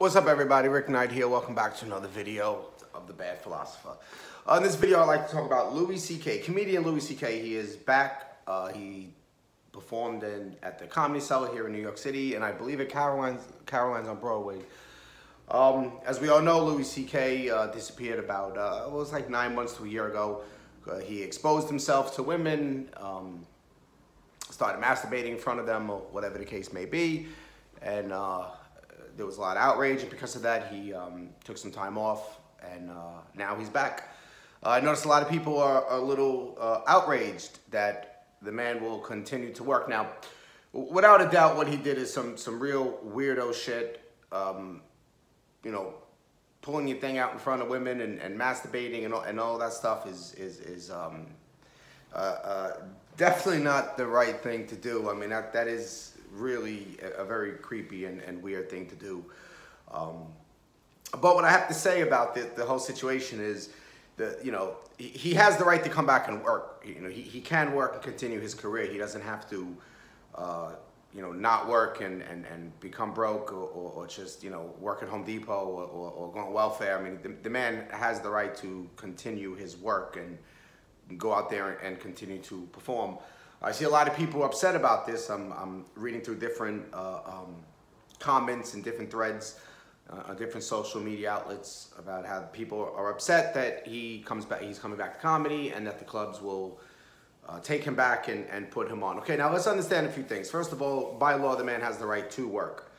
What's up, everybody? Rick Knight here. Welcome back to another video of The Bad Philosopher. In this video, I'd like to talk about Louie CK. Comedian Louie CK. He is back. He performed at the Comedy Cellar here in New York City, and I believe at Caroline's on Broadway. As we all know, Louie CK disappeared about, it was like 9 months to a year ago. He exposed himself to women, started masturbating in front of them, or whatever the case may be, and there was a lot of outrage, and because of that, he took some time off, and now he's back. I noticed a lot of people are a little outraged that the man will continue to work. Now, without a doubt, what he did is some real weirdo shit. You know, pulling your thing out in front of women and masturbating and all that stuff is definitely not the right thing to do. I mean, that is really a very creepy and weird thing to do. But what I have to say about the whole situation is that, you know, he has the right to come back and work. You know, he can work and continue his career. He doesn't have to, you know, not work and become broke or just, you know, work at Home Depot or go on welfare. I mean, the man has the right to continue his work and go out there and continue to perform. I see a lot of people upset about this. I'm reading through different comments and different threads on different social media outlets about how people are upset that he's coming back to comedy and that the clubs will take him back and put him on. Okay, now let's understand a few things. First of all, by law, the man has the right to work.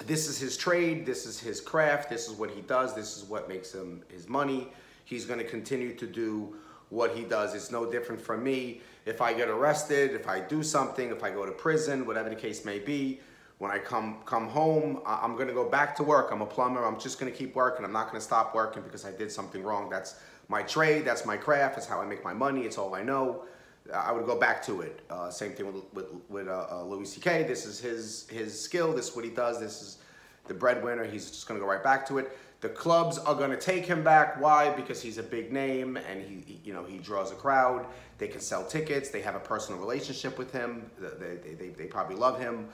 This is his trade, this is his craft, this is what he does, this is what makes him his money. He's gonna continue to do what he does. It's no different from me. If I get arrested, if I do something, if I go to prison, whatever the case may be, when I come home, I'm gonna go back to work. I'm a plumber, I'm just gonna keep working. I'm not gonna stop working because I did something wrong. That's my trade, that's my craft, that's how I make my money, it's all I know. I would go back to it. Same thing with Louie CK. This is his skill, this is what he does, this is the breadwinner. He's just gonna go right back to it. The clubs are gonna take him back. Why? Because he's a big name and he draws a crowd. They can sell tickets. They have a personal relationship with him. They probably love him.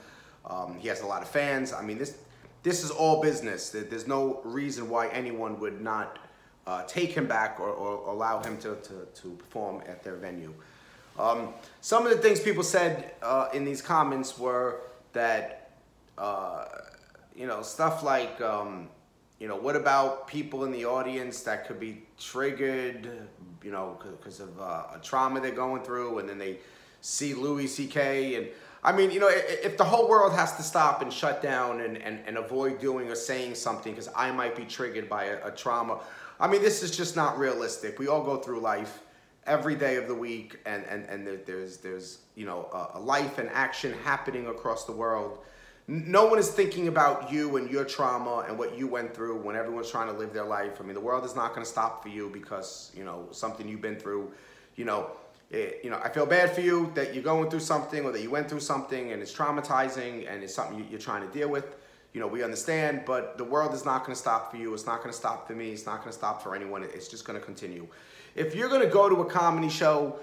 He has a lot of fans. I mean, this is all business. There's no reason why anyone would not take him back or allow him to perform at their venue. Some of the things people said in these comments were that, you know, stuff like, you know, what about people in the audience that could be triggered, you know, because of a trauma they're going through, and then they see Louie CK, and I mean, you know, if the whole world has to stop and shut down and avoid doing or saying something because I might be triggered by a trauma, I mean, this is just not realistic. We all go through life every day of the week, and there's you know, a life and action happening across the world. No one is thinking about you and your trauma and what you went through when everyone's trying to live their life. I mean, the world is not going to stop for you because, you know, something you've been through. You know, I feel bad for you that you're going through something or that you went through something and it's traumatizing and it's something you're trying to deal with. You know, we understand, but the world is not going to stop for you. It's not going to stop for me. It's not going to stop for anyone. It's just going to continue. If you're going to go to a comedy show,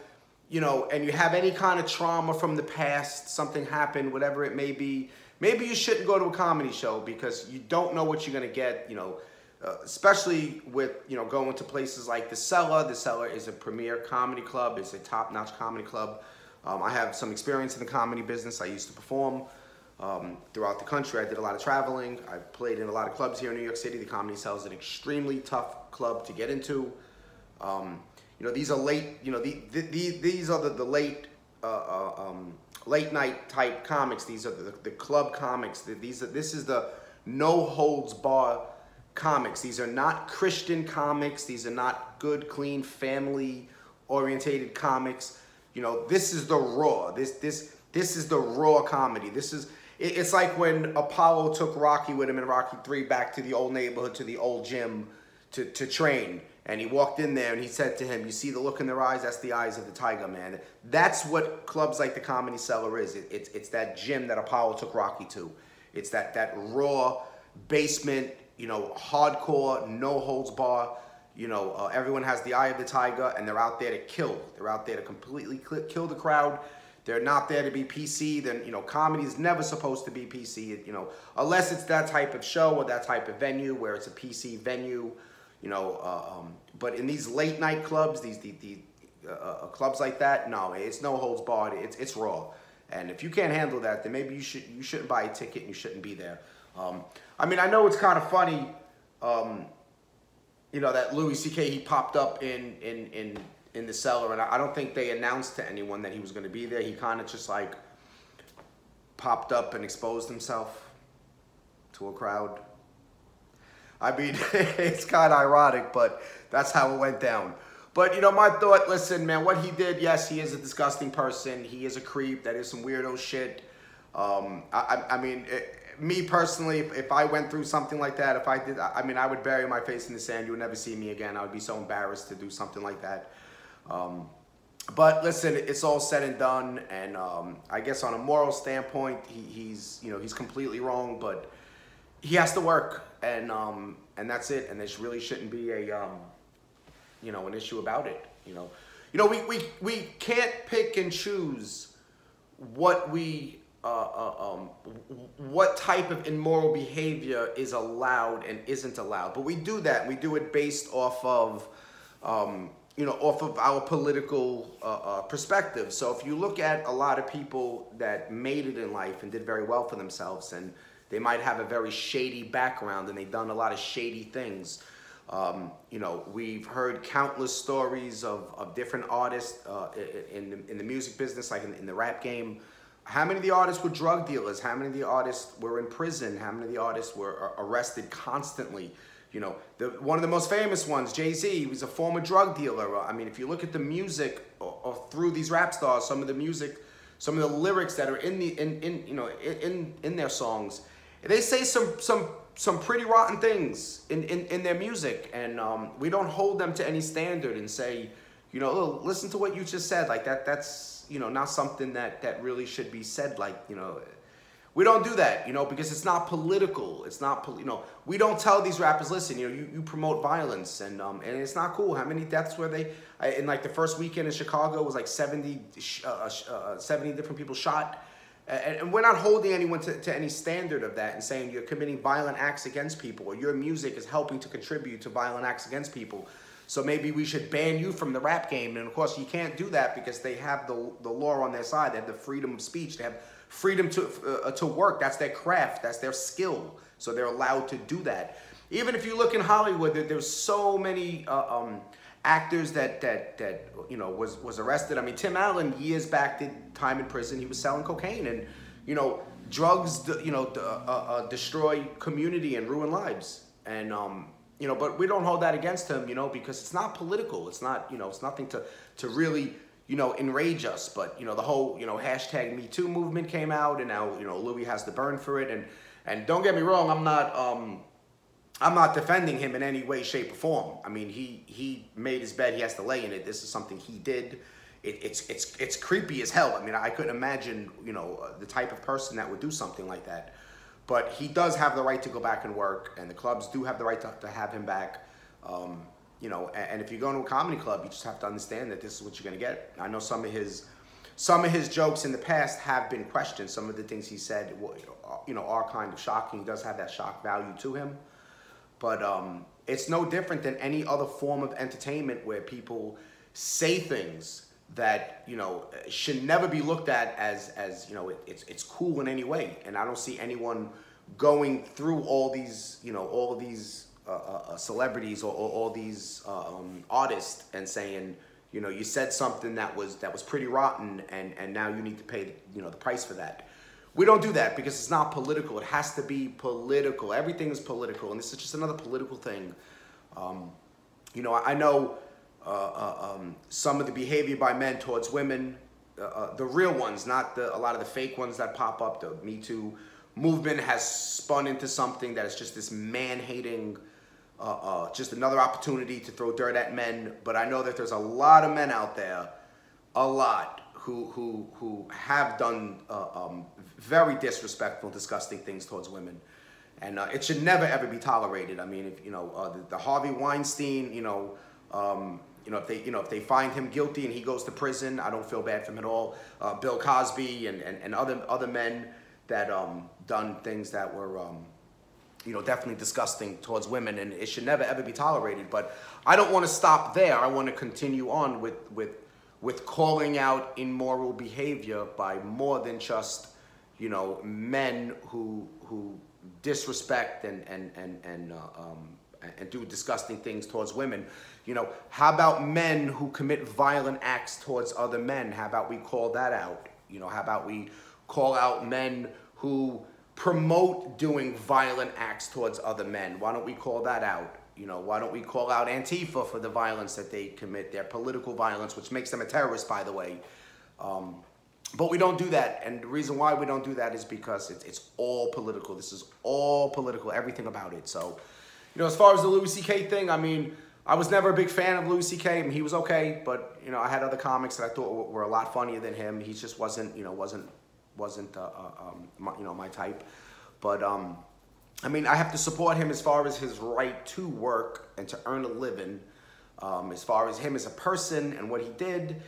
you know, and you have any kind of trauma from the past, something happened, whatever it may be, maybe you shouldn't go to a comedy show because you don't know what you're gonna get, you know, especially with, you know, going to places like the Cellar. The Cellar is a premier comedy club, it's a top-notch comedy club. I have some experience in the comedy business. I used to perform throughout the country. I did a lot of traveling. I played in a lot of clubs here in New York City. The Comedy Cellar is an extremely tough club to get into. You know, these are late, you know, these are the late, late night type comics. These are the club comics. This is the no holds bar comics. These are not Christian comics. These are not good, clean, family orientated comics. You know, this is the raw. This is the raw comedy. It's like when Apollo took Rocky with him in Rocky 3 back to the old neighborhood, to the old gym to train. And he walked in there and he said to him, you see the look in their eyes? That's the eyes of the tiger, man. That's what clubs like the Comedy Cellar is. It's that gym that Apollo took Rocky to. It's that raw basement, you know, hardcore, no holds bar. You know, everyone has the eye of the tiger and they're out there to kill. They're out there to completely kill the crowd. They're not there to be PC. Then, you know, comedy is never supposed to be PC, you know, unless it's that type of show or that type of venue where it's a PC venue, you know. But in these late night clubs, these clubs like that, no, it's no holds barred. It's raw. And if you can't handle that, then maybe you shouldn't buy a ticket and you shouldn't be there. I mean, I know it's kind of funny, you know, that Louie CK, he popped up in the Cellar, and I don't think they announced to anyone that he was going to be there. He kind of just like popped up and exposed himself to a crowd. I mean, it's kind of ironic, but that's how it went down. But, you know, my thought, listen, man, what he did, yes, he is a disgusting person. He is a creep. That is some weirdo shit. I mean, me personally, if I went through something like that, if I did, I mean, I would bury my face in the sand. You would never see me again. I would be so embarrassed to do something like that. But listen, it's all said and done. And I guess on a moral standpoint, he's completely wrong, but he has to work. And that's it. And there really shouldn't be a, you know, an issue about it. You know, we can't pick and choose what what type of immoral behavior is allowed and isn't allowed. But we do that. We do it based off of, you know, off of our political perspective. So if you look at a lot of people that made it in life and did very well for themselves, and they might have a very shady background and they've done a lot of shady things. You know, we've heard countless stories of different artists in the music business, like in the rap game. How many of the artists were drug dealers? How many of the artists were in prison? How many of the artists were arrested constantly? You know, one of the most famous ones, Jay-Z, was a former drug dealer. I mean, if you look at the music or through these rap stars, some of the lyrics that are in their songs, they say some pretty rotten things in their music, and we don't hold them to any standard and say, you know, oh, listen to what you just said, like that's, you know, not something that really should be said, like, you know. We don't do that, you know, because it's not political. It's not, you know, we don't tell these rappers, listen, you know, you promote violence, and it's not cool. How many deaths were they? In like the first weekend in Chicago, it was like 70 different people shot. And we're not holding anyone to any standard of that and saying you're committing violent acts against people, or your music is helping to contribute to violent acts against people. So maybe we should ban you from the rap game. And of course, you can't do that because they have the law on their side. They have the freedom of speech. They have freedom to work. That's their craft. That's their skill. So they're allowed to do that. Even if you look in Hollywood, there's so many actors that you know was arrested. I mean, Tim Allen years back did time in prison. He was selling cocaine, and you know, drugs destroy community and ruin lives. And you know, but we don't hold that against him, you know, because it's not political. It's not, you know, it's nothing to really, you know, enrage us. But, you know, the whole, you know, hashtag Me Too movement came out, and now, you know, Louie has to burn for it. And don't get me wrong, I'm not defending him in any way, shape, or form. I mean, he made his bed, he has to lay in it. This is something he did. It's creepy as hell. I mean, I couldn't imagine, you know, the type of person that would do something like that. But he does have the right to go back and work, and the clubs do have the right to have him back. You know, and if you go to a comedy club, you just have to understand that this is what you're gonna get. I know some of his jokes in the past have been questioned. Some of the things he said, you know, are kind of shocking. He does have that shock value to him. But it's no different than any other form of entertainment where people say things that, you know, should never be looked at as you know, it's cool in any way. And I don't see anyone going through all these, you know, all of these celebrities or all these artists and saying, you know, you said something that was pretty rotten, and now you need to pay, you know, the price for that. We don't do that because it's not political. It has to be political. Everything is political, and this is just another political thing. You know, I know some of the behavior by men towards women, the real ones, not a lot of the fake ones that pop up. The Me Too movement has spun into something that is just this man-hating, just another opportunity to throw dirt at men. But I know that there's a lot of men out there, a lot, who have done very disrespectful, disgusting things towards women. And it should never, ever be tolerated. I mean, if, you know, the Harvey Weinstein, you know, if they find him guilty and he goes to prison, I don't feel bad for him at all. Bill Cosby and other men that done things that were definitely disgusting towards women, and it should never ever be tolerated. But I don't want to stop there. I want to continue on with calling out immoral behavior by more than just men who disrespect and do disgusting things towards women. How about men who commit violent acts towards other men? How about we call that out? How about we call out men who promote doing violent acts towards other men? Why don't we call that out? Why don't we call out Antifa for the violence that they commit, their political violence, which makes them a terrorist, by the way. But we don't do that, and the reason why we don't do that is because it's all political. This is all political, everything about it. So, as far as the Louie CK thing, I mean, I was never a big fan of Louie CK. I mean, he was okay, but I had other comics that I thought were a lot funnier than him. He just wasn't my type. But I mean, I have to support him as far as his right to work and to earn a living. As far as him as a person and what he did,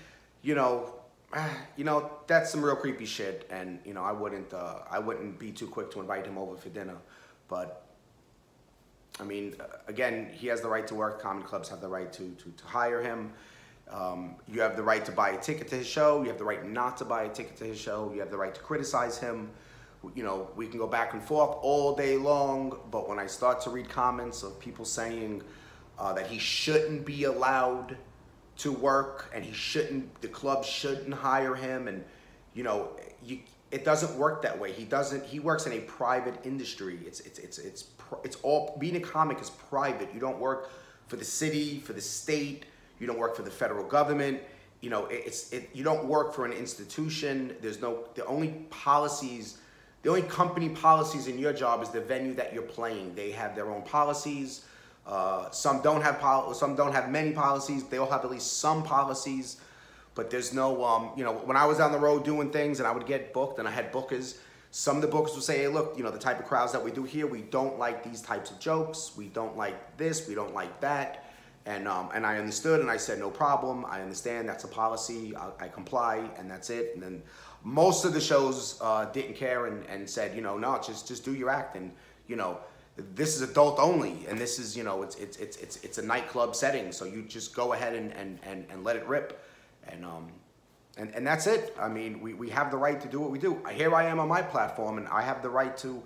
that's some real creepy shit, and I wouldn't be too quick to invite him over for dinner. But I mean, again, he has the right to work. Comedy clubs have the right to hire him. You have the right to buy a ticket to his show. You have the right not to buy a ticket to his show. You have the right to criticize him. We can go back and forth all day long, but when I start to read comments of people saying that he shouldn't be allowed to work and the club shouldn't hire him, and it doesn't work that way. He works in a private industry. It's all, being a comic is private. You don't work for the city, for the state. You don't work for the federal government. You don't work for an institution. The only company policies in your job is the venue that you're playing. They have their own policies. Some don't have many policies. They all have at least some policies, but there's no, when I was on the road doing things and I would get booked and I had bookers, some of the bookers would say, hey, look, the type of crowds that we do here, we don't like these types of jokes. We don't like this. We don't like that. And I understood, and I said, no problem. I understand. That's a policy. I comply, and that's it. And then most of the shows didn't care and said, no, just do your act. And, this is adult only, and this is, it's a nightclub setting. So you just go ahead and let it rip. And that's it. I mean, we have the right to do what we do. Here I am on my platform, and I have the right to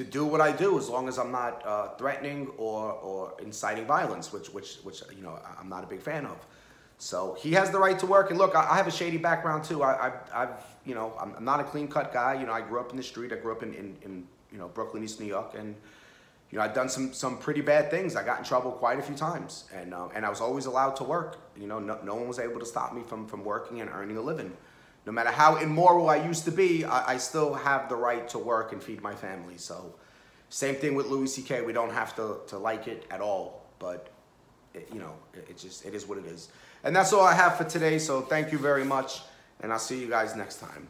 do what I do, as long as I'm not threatening or inciting violence, which I'm not a big fan of. So he has the right to work. And look, I have a shady background too. I'm not a clean cut guy. I grew up in the street. I grew up in Brooklyn, East New York, and I've done some pretty bad things. I got in trouble quite a few times, and I was always allowed to work. No one was able to stop me from working and earning a living. No matter how immoral I used to be, I still have the right to work and feed my family. So, same thing with Louie CK. We don't have to like it at all, but it is what it is. And that's all I have for today. So thank you very much, and I'll see you guys next time.